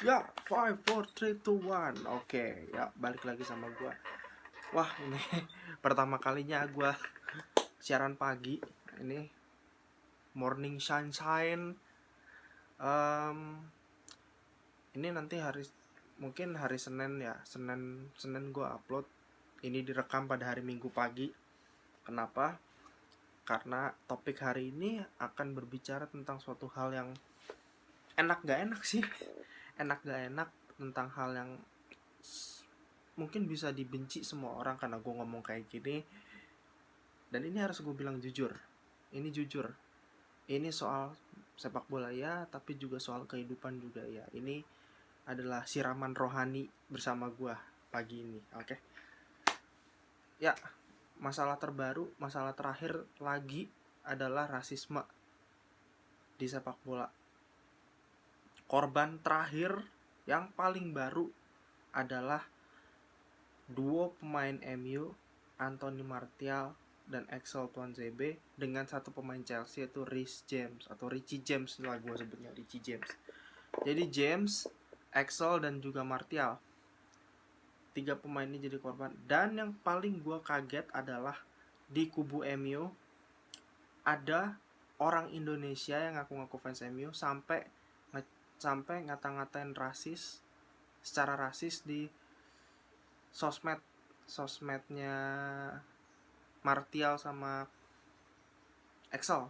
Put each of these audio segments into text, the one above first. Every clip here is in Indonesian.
Ya, 5, 4, 3, 2, 1. Oke, ya balik lagi sama gua. Wah, ini pertama kalinya gua siaran pagi. Ini morning sunshine. Em, ini nanti mungkin hari Senin ya. Senin gua upload. Ini direkam pada hari Minggu pagi. Kenapa? Karena topik hari ini akan berbicara tentang suatu hal yang enak gak enak sih. Enak gak enak tentang hal yang mungkin bisa dibenci semua orang karena gue ngomong kayak gini. Dan ini harus gue bilang jujur. Ini jujur. Ini soal sepak bola ya, tapi juga soal kehidupan juga ya. Ini adalah siraman rohani bersama gue pagi ini. Oke. Ya, masalah terbaru, masalah terakhir lagi adalah rasisme di sepak bola. Korban terakhir yang paling baru adalah duo pemain MU, Anthony Martial dan Axel Tuanzebe dengan satu pemain Chelsea yaitu Reece James atau Richie James lah gue sebutnya Richie James. Jadi James, Axel dan juga Martial, tiga pemain ini jadi korban. Dan yang paling gue kaget adalah di kubu MU ada orang Indonesia yang ngaku-ngaku fans MU sampai ngata-ngatain secara rasis di sosmednya Martial sama Excel.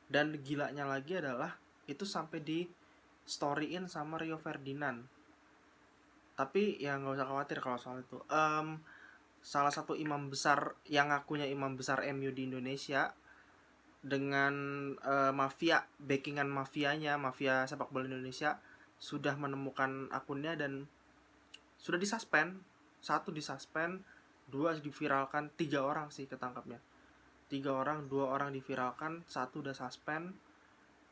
Dan gilanya lagi adalah itu sampai di storyin sama Rio Ferdinand. Tapi ya nggak usah khawatir kalau soal itu. Salah satu imam besar yang ngakunya imam besar MU di Indonesia dengan backingan mafia sepak bola Indonesia sudah menemukan akunnya dan sudah disuspend. Satu disuspend, dua diviralkan, 3 orang sih ketangkapnya. 3 orang, 2 orang diviralkan, satu udah suspend.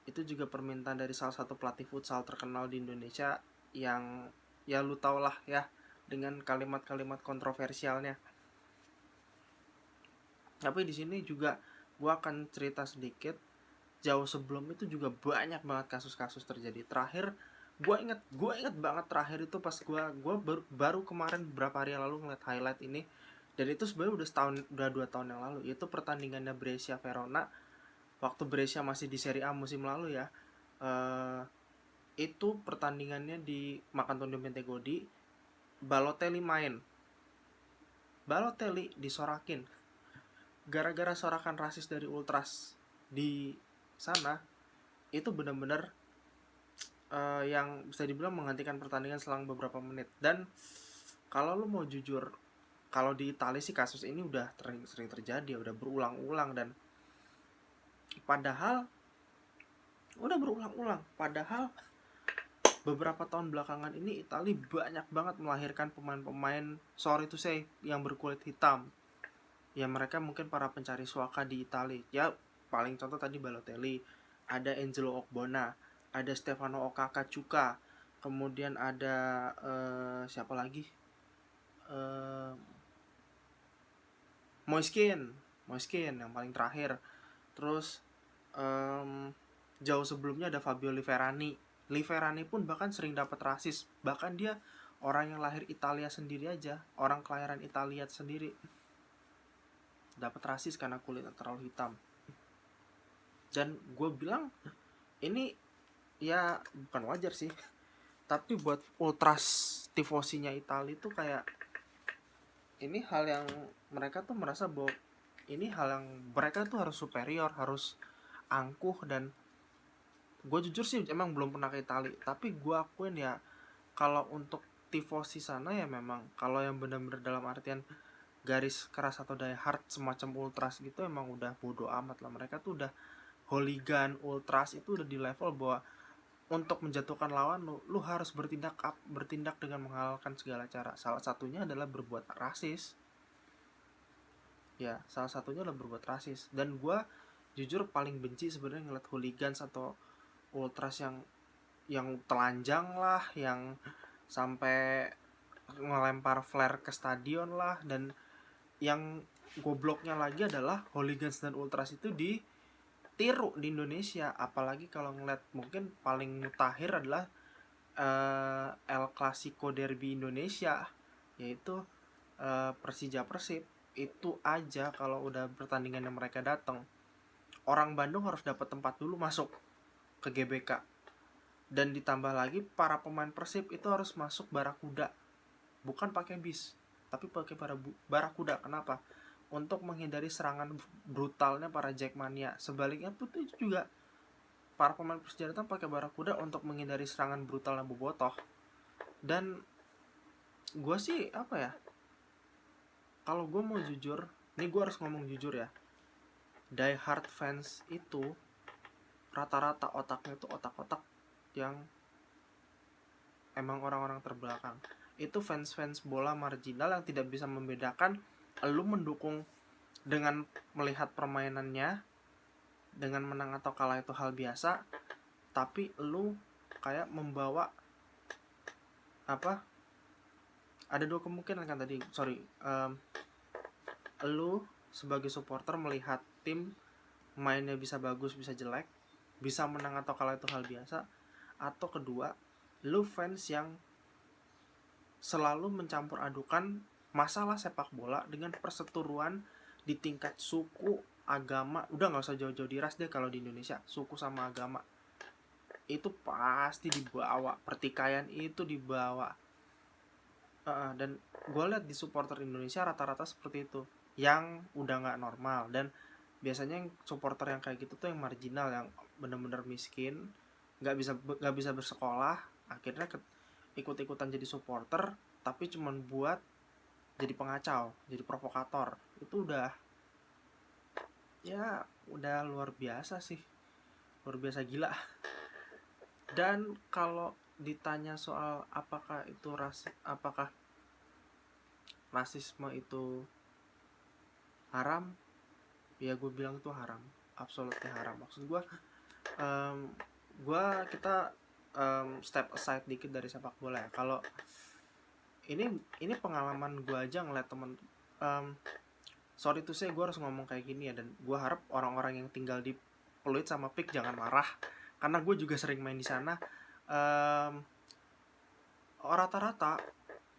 Itu juga permintaan dari salah satu pelatih futsal terkenal di Indonesia yang ya lu tau lah ya dengan kalimat-kalimat kontroversialnya. Tapi di sini juga gue akan cerita sedikit. Jauh sebelum itu juga banyak banget kasus-kasus terjadi. Terakhir gue inget banget terakhir itu pas gue baru kemarin beberapa hari yang lalu ngeliat highlight ini. Dan itu sebenarnya udah 2 tahun yang lalu. Itu pertandingannya Brescia Verona waktu Brescia masih di Serie A musim lalu ya. Itu pertandingannya di Macantonio Bentegodi. Balotelli main. Balotelli disorakin gara-gara sorakan rasis dari ultras di sana. Itu benar-benar yang bisa dibilang menghentikan pertandingan selang beberapa menit. Dan kalau lu mau jujur, kalau di Italia sih kasus ini udah sering terjadi, udah berulang-ulang. Dan padahal beberapa tahun belakangan ini Italia banyak banget melahirkan pemain-pemain, sorry to say, yang berkulit hitam. Ya mereka mungkin para pencari suaka di Italia. Ya paling contoh tadi Balotelli, ada Angelo Ogbonna, ada Stefano Okakachuka, kemudian ada siapa lagi? Moiskin yang paling terakhir. Terus jauh sebelumnya ada Fabio Liverani. Liverani pun bahkan sering dapat rasis. Bahkan dia orang yang lahir Italia sendiri aja, orang kelahiran Italia sendiri, dapat rasis karena kulitnya terlalu hitam. Dan gue bilang ini ya bukan wajar sih. Tapi buat ultras tifosinya Italia itu kayak ini hal yang mereka tuh merasa bahwa ini hal yang mereka tuh harus superior, harus angkuh. Dan gue jujur sih emang belum pernah ke Italia, tapi gue akuin ya kalau untuk tifosi sana ya memang kalau yang benar-benar dalam artian garis keras atau die hard semacam ultras gitu emang udah bodo amat lah. Mereka tuh udah hooligan ultras itu udah di level bahwa untuk menjatuhkan lawan lu harus bertindak dengan menghalalkan segala cara. Salah satunya adalah berbuat rasis. Ya, salah satunya adalah berbuat rasis. Dan gue jujur paling benci sebenarnya ngeliat hooligans atau ultras yang telanjang lah, yang sampai ngelempar flare ke stadion lah. Dan yang gobloknya lagi adalah hooligans dan ultras itu ditiru di Indonesia. Apalagi kalau ngeliat mungkin paling mutakhir adalah El Clasico Derby Indonesia, yaitu Persija Persib. Itu aja kalau udah pertandingan yang mereka datang, orang Bandung harus dapat tempat dulu masuk ke GBK. Dan ditambah lagi para pemain Persib itu harus masuk Barakuda, bukan pakai bis, tapi pakai Barakuda. Kenapa? Untuk menghindari serangan brutalnya para Jackmania. Sebaliknya pun itu juga para pemain Persija datang pakai Barakuda untuk menghindari serangan brutalnya Bobotoh. Dan gue sih apa ya, kalau gue mau jujur, ini gue harus ngomong jujur ya, die hard fans itu rata-rata otaknya itu otak-otak yang emang orang-orang terbelakang. Itu fans-fans bola marginal yang tidak bisa membedakan lu mendukung dengan melihat permainannya, dengan menang atau kalah itu hal biasa, tapi lu kayak membawa apa, ada dua kemungkinan kan tadi, lu sebagai supporter melihat tim mainnya bisa bagus bisa jelek, bisa menang atau kalah itu hal biasa. Atau kedua, lu fans yang selalu mencampur adukan masalah sepak bola dengan perseteruan di tingkat suku, agama. Udah gak usah jauh-jauh di ras deh, kalau di Indonesia suku sama agama itu pasti dibawa, pertikaian itu dibawa. Dan gue lihat di supporter Indonesia rata-rata seperti itu, yang udah gak normal. Dan biasanya yang supporter yang kayak gitu tuh yang marginal, yang bener-bener miskin, nggak bisa bersekolah, akhirnya ikut-ikutan jadi supporter, tapi cuman buat jadi pengacau, jadi provokator. Itu udah luar biasa sih, luar biasa gila. Dan kalau ditanya soal apakah rasisme itu haram, ya gue bilang itu haram, absolutely haram. Maksud gue, kita step aside dikit dari sepak bola ya. Kalau ini pengalaman gue aja ngeliat temen, sorry to say gue harus ngomong kayak gini ya, dan gue harap orang-orang yang tinggal di Pluit sama PIK jangan marah, karena gue juga sering main di sana. Rata-rata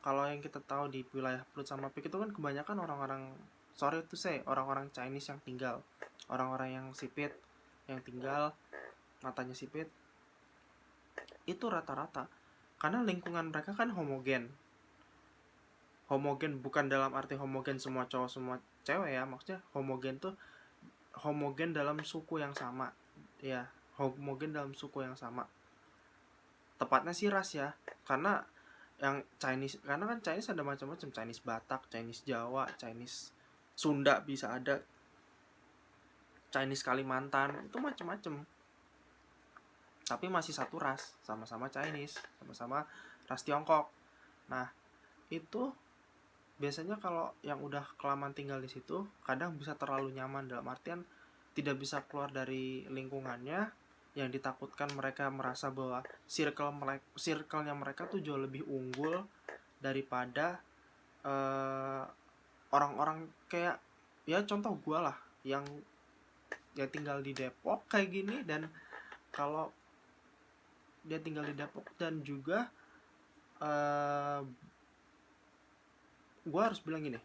kalau yang kita tahu di wilayah Pluit sama PIK itu kan kebanyakan orang-orang, sorry to say, orang-orang Chinese yang tinggal, orang-orang yang sipit, yang tinggal matanya sipit. Itu rata-rata karena lingkungan mereka kan homogen, bukan dalam arti homogen semua cowok semua cewek ya, maksudnya homogen tuh homogen dalam suku yang sama ya, homogen dalam suku yang sama, tepatnya sih ras ya. Karena yang Chinese, karena kan Chinese ada macam-macam, Chinese Batak, Chinese Jawa, Chinese Sunda, bisa ada Chinese Kalimantan, itu macam-macam, tapi masih satu ras, sama-sama Chinese, sama-sama ras Tiongkok. Nah, itu biasanya kalau yang udah kelamaan tinggal di situ, kadang bisa terlalu nyaman, dalam artian tidak bisa keluar dari lingkungannya, yang ditakutkan mereka merasa bahwa circle-nya mereka tuh jauh lebih unggul daripada orang-orang kayak, ya contoh gue lah, yang tinggal di Depok kayak gini. Dan kalau dia tinggal di Depok dan juga gue harus bilang gini,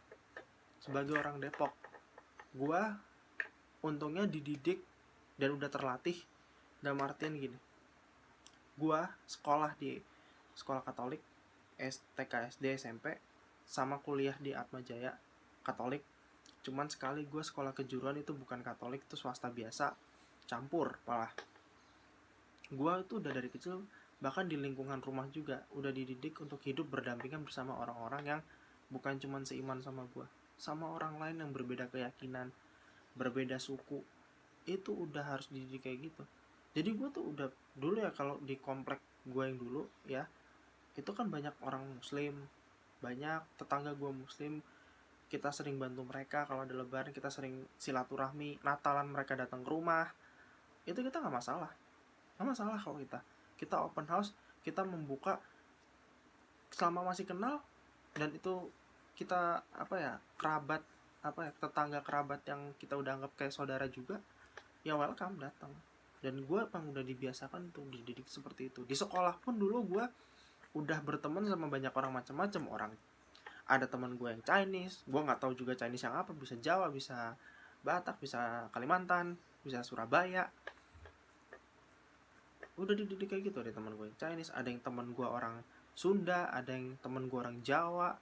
sebagai orang Depok, gue untungnya dididik dan udah terlatih, dalam artian gini, gue sekolah di sekolah Katolik, TK, SD, SMP, sama kuliah di Atma Jaya Katolik. Cuman sekali gue sekolah kejuruan itu bukan Katolik, itu swasta biasa, campur malah. Gue itu udah dari kecil, bahkan di lingkungan rumah juga udah dididik untuk hidup berdampingan bersama orang-orang yang bukan cuman seiman sama gue, sama orang lain yang berbeda keyakinan, berbeda suku. Itu udah harus dididik kayak gitu. Jadi gue tuh udah dulu ya, kalau di komplek gue yang dulu ya, itu kan banyak orang muslim, banyak tetangga gue muslim, kita sering bantu mereka. Kalau ada lebaran kita sering silaturahmi, Natalan mereka datang ke rumah, itu kita nggak masalah kalau kita open house, kita membuka selama masih kenal. Dan itu kita kerabat, tetangga kerabat yang kita udah anggap kayak saudara juga, ya welcome datang. Dan gue emang udah dibiasakan untuk dididik seperti itu. Di sekolah pun dulu gue udah berteman sama banyak orang macam-macam orang. Ada teman gue yang Chinese, gue nggak tahu juga Chinese yang apa, bisa Jawa, bisa Batak, bisa Kalimantan, bisa Surabaya. Udah dididik kayak gitu. Ada teman gue yang Chinese, ada yang teman gue orang Sunda, ada yang teman gue orang Jawa,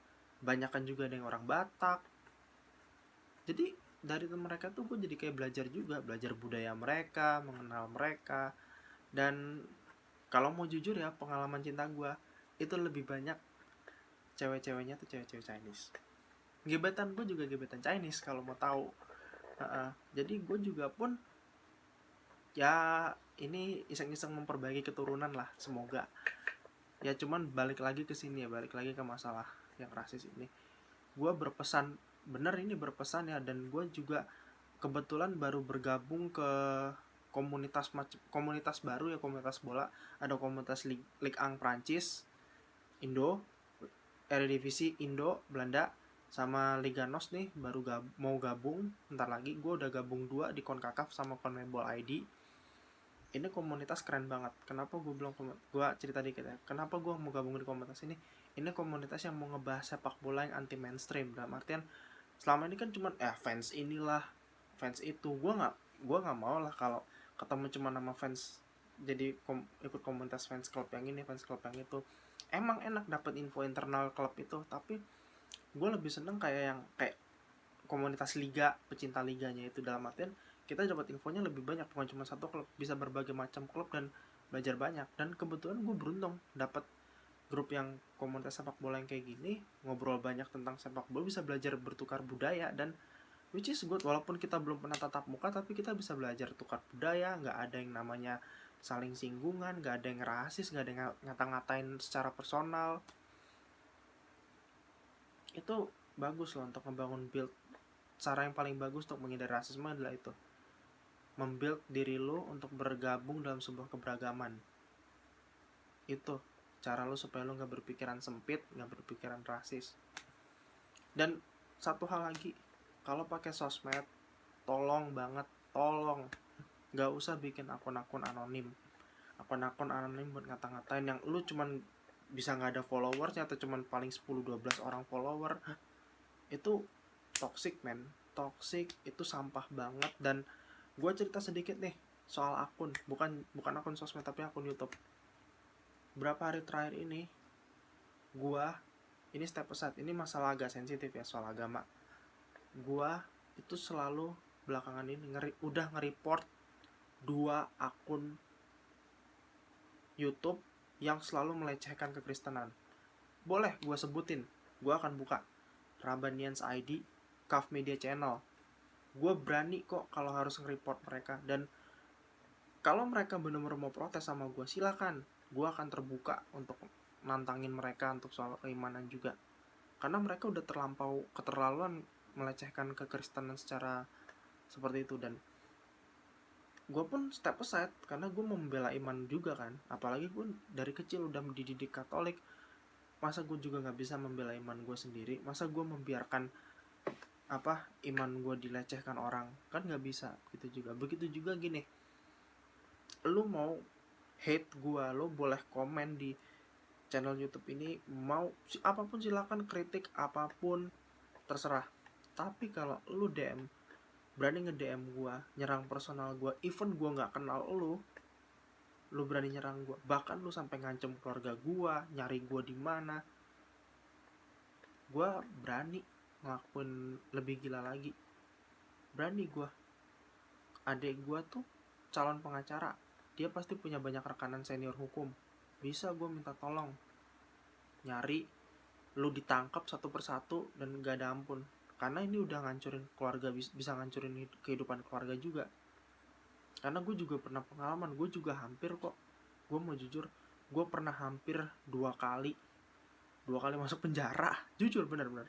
banyakan juga ada yang orang Batak. Jadi dari mereka tuh gue jadi kayak belajar juga, belajar budaya mereka, mengenal mereka. Dan kalau mau jujur ya, pengalaman cinta gue itu lebih banyak cewek-ceweknya tuh cewek-cewek Chinese. Gebetan gue juga gebetan Chinese kalau mau tahu. Jadi gue juga pun ya ini iseng-iseng memperbaiki keturunan lah, semoga. Ya cuman balik lagi ke sini ya, balik lagi ke masalah yang rasis ini. Gue berpesan, bener ini berpesan ya, dan gue juga kebetulan baru bergabung ke komunitas baru ya, komunitas bola. Ada komunitas Ligue 1 Prancis, Indo, Eredivisie Indo, Belanda, sama Liga NOS nih baru mau gabung bentar lagi. Gue udah gabung 2 di CONCACAF sama CONMEBOL ID. Ini komunitas keren banget. Kenapa gue bilang, gue cerita dikit ya, kenapa gue mau gabung di komunitas ini. Ini komunitas yang mau ngebahas sepak bola yang anti mainstream. Dalam artian selama ini kan cuman fans inilah, fans itu. Gue nggak mau lah kalau ketemu cuma nama fans, jadi ikut komunitas fans klub yang ini, fans klub yang itu. Emang enak dapat info internal klub itu, tapi gue lebih seneng kayak komunitas liga, pecinta liganya itu. Dalam artian kita dapat infonya lebih banyak, bukan cuma satu klub, bisa berbagai macam klub dan belajar banyak. Dan kebetulan gue beruntung dapat grup yang komunitas sepak bola yang kayak gini, ngobrol banyak tentang sepak bola, bisa belajar bertukar budaya, dan which is good. Walaupun kita belum pernah tatap muka, tapi kita bisa belajar tukar budaya. Nggak ada yang namanya saling singgungan, nggak ada yang rasis, nggak ada yang ngata-ngatain secara personal. Itu bagus loh untuk membangun build. Cara yang paling bagus untuk menghindari rasisme adalah itu, membuild diri lo untuk bergabung dalam sebuah keberagaman. Itu cara lo supaya lo gak berpikiran sempit, gak berpikiran rasis. Dan satu hal lagi, kalau pakai sosmed, tolong banget, tolong gak usah bikin akun-akun anonim. Akun-akun anonim buat ngata-ngatain yang lo cuman bisa gak ada followersnya, atau cuman paling 10-12 orang follower. Itu toxic man, toxic, itu sampah banget. Dan gue cerita sedikit nih soal akun, bukan akun sosmed tapi akun YouTube. Berapa hari terakhir ini gue, ini step aside, ini masalah agak sensitif ya soal agama. Gue itu selalu belakangan ini udah nge-report 2 akun YouTube yang selalu melecehkan kekristenan. Boleh gue sebutin, gue akan buka Rabanians ID, Kaf Media Channel. Gue berani kok kalau harus nge-report mereka. Dan kalau mereka benar-benar mau protes sama gue, silakan. Gue akan terbuka untuk nantangin mereka untuk soal keimanan juga. Karena mereka udah keterlaluan melecehkan kekristenan secara seperti itu. Dan gue pun step aside karena gue mau membela iman juga kan. Apalagi gue dari kecil udah dididik Katolik. Masa gue juga gak bisa membela iman gue sendiri? Masa gue membiarkan iman gue dilecehkan orang? Kan gak bisa gitu juga. Begitu juga gini, lu mau hate gue, lu boleh komen di channel YouTube ini, mau apapun silakan, kritik apapun terserah. Tapi kalau lu berani nge-DM gue, nyerang personal gue, even gue gak kenal lu berani nyerang gue, bahkan lu sampai ngancem keluarga gue, nyari gue di mana, gue berani ngelakuin lebih gila lagi. Berani gue. Adik gue tuh calon pengacara, dia pasti punya banyak rekanan senior hukum. Bisa gue minta tolong nyari, lu ditangkap satu persatu dan gak ada ampun. Karena ini udah ngancurin keluarga, bisa ngancurin kehidupan keluarga juga. Karena gue juga pernah pengalaman, gue juga hampir kok, gue mau jujur, gue pernah hampir 2 kali masuk penjara. Jujur, benar-benar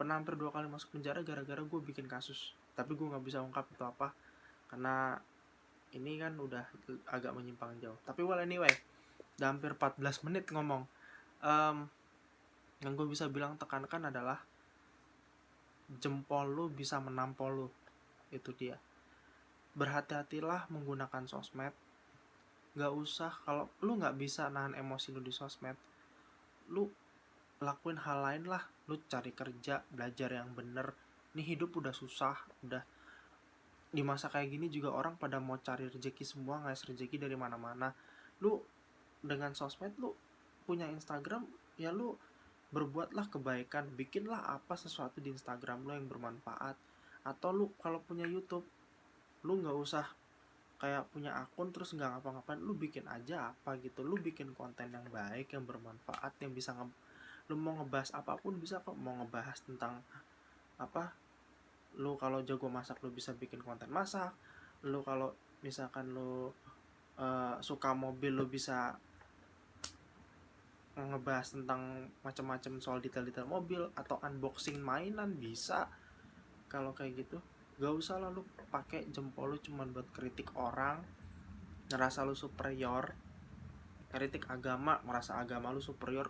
pernah hampir 2 kali masuk penjara gara-gara gue bikin kasus. Tapi gue gak bisa ungkap itu apa, karena ini kan udah agak menyimpang jauh. Tapi well anyway, udah hampir 14 menit ngomong. Yang gue bisa bilang tekankan adalah jempol lu bisa menampol lu. Itu dia. Berhati-hatilah menggunakan sosmed. Gak usah, kalau lu gak bisa nahan emosi lu di sosmed, lu lakuin hal lain lah, lu cari kerja, belajar yang bener. Nih hidup udah susah, udah di masa kayak gini juga orang pada mau cari rezeki semua, ngais rezeki dari mana-mana. Lu dengan sosmed, lu punya Instagram, ya lu berbuatlah kebaikan, bikinlah apa sesuatu di Instagram lu yang bermanfaat. Atau lu kalau punya YouTube, lu nggak usah kayak punya akun terus nggak ngapa-ngapain, lu bikin aja apa gitu, lu bikin konten yang baik, yang bermanfaat, yang bisa lu mau ngebahas apapun bisa kok. Mau ngebahas tentang apa, lu kalau jago masak lu bisa bikin konten masak, lu kalau misalkan lu suka mobil lu bisa ngebahas tentang macam-macam soal detail-detail mobil, atau unboxing mainan bisa. Kalau kayak gitu gak usah lah lu pakai jempol lu cuman buat kritik orang, ngerasa lu superior, kritik agama, ngerasa agama lu superior,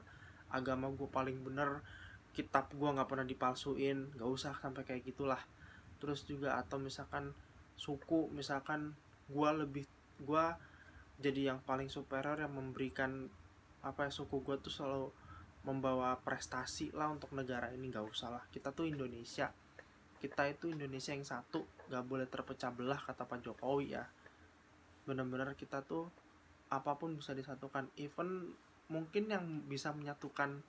agama gue paling bener, kitab gue nggak pernah dipalsuin. Gak usah sampai kayak gitulah. Terus juga atau misalkan suku, misalkan gue jadi yang paling superior yang memberikan apa ya, suku gue tuh selalu membawa prestasi lah untuk negara ini. Gak usah lah, kita tuh Indonesia, kita itu Indonesia yang satu, gak boleh terpecah belah kata Pak Jokowi ya. Bener-bener kita tuh apapun bisa disatukan. Even mungkin yang bisa menyatukan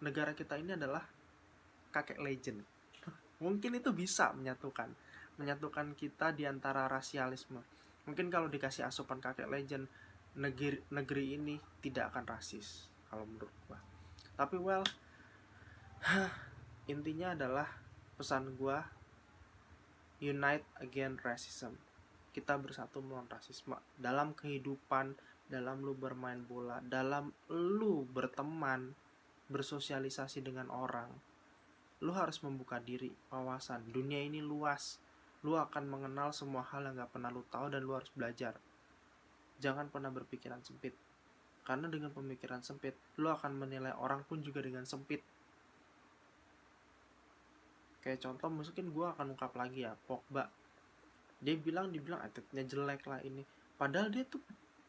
negara kita ini adalah kakek legend. Mungkin itu bisa menyatukan kita di antara rasialisme. Mungkin kalau dikasih asupan kakek legend, negeri ini tidak akan rasis kalau menurut gua. Tapi well, intinya adalah pesan gua, unite against racism. Kita bersatu melawan rasisme dalam kehidupan, dalam lu bermain bola, dalam lu berteman, bersosialisasi dengan orang. Lu harus membuka diri, wawasan. Dunia ini luas. Lu akan mengenal semua hal yang gak pernah lu tahu, dan lu harus belajar. Jangan pernah berpikiran sempit. Karena dengan pemikiran sempit, lu akan menilai orang pun juga dengan sempit. Kayak contoh mungkin gue akan ungkap lagi ya, Pogba. Dia bilang attitude-nya jelek lah ini. Padahal dia tuh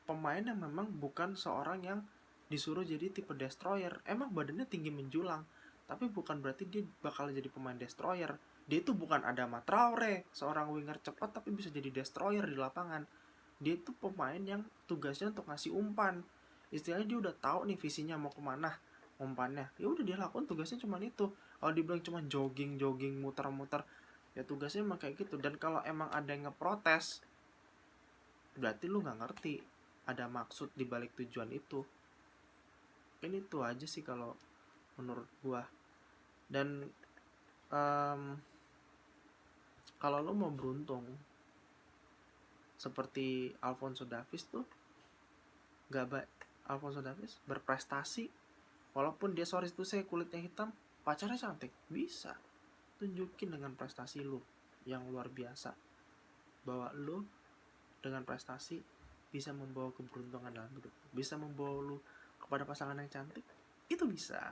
pemain yang memang bukan seorang yang disuruh jadi tipe destroyer. Emang badannya tinggi menjulang, tapi bukan berarti dia bakal jadi pemain destroyer. Dia itu bukan Adama Traore, seorang winger cepat tapi bisa jadi destroyer di lapangan. Dia itu pemain yang tugasnya untuk ngasih umpan. Istilahnya dia udah tahu nih visinya mau kemana umpannya. Ya udah dia lakukan tugasnya cuma itu. Kalau dibilang cuma jogging muter-muter, ya tugasnya emang kayak gitu. Dan kalau emang ada yang ngeprotes, berarti lu nggak ngerti ada maksud di balik tujuan itu. Ini itu aja sih kalau menurut gua. Dan kalau lu mau beruntung seperti Alphonso Davies tuh, Alphonso Davies berprestasi walaupun dia sorry itu saya kulitnya hitam, pacarnya cantik, bisa. Tunjukin dengan prestasi lu yang luar biasa bahwa lu dengan prestasi bisa membawa keberuntungan dalam hidup, bisa membawa lu kepada pasangan yang cantik. Itu bisa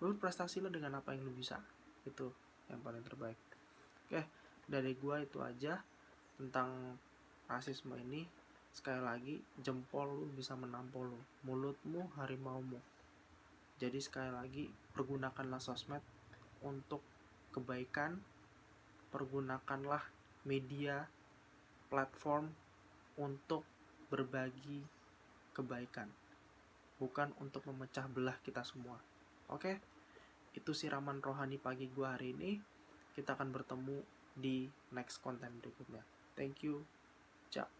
lu prestasi lu dengan apa yang lu bisa, itu yang paling terbaik. Oke, dari gua itu aja tentang rasisme ini. Sekali lagi, jempol lu bisa menampol lu, mulutmu harimaumu. Jadi sekali lagi, pergunakanlah sosmed untuk kebaikan, pergunakanlah media, platform untuk berbagi kebaikan, bukan untuk memecah belah kita semua. Oke, itu siraman rohani pagi gua hari ini. Kita akan bertemu di next konten berikutnya. Thank you. Ciao.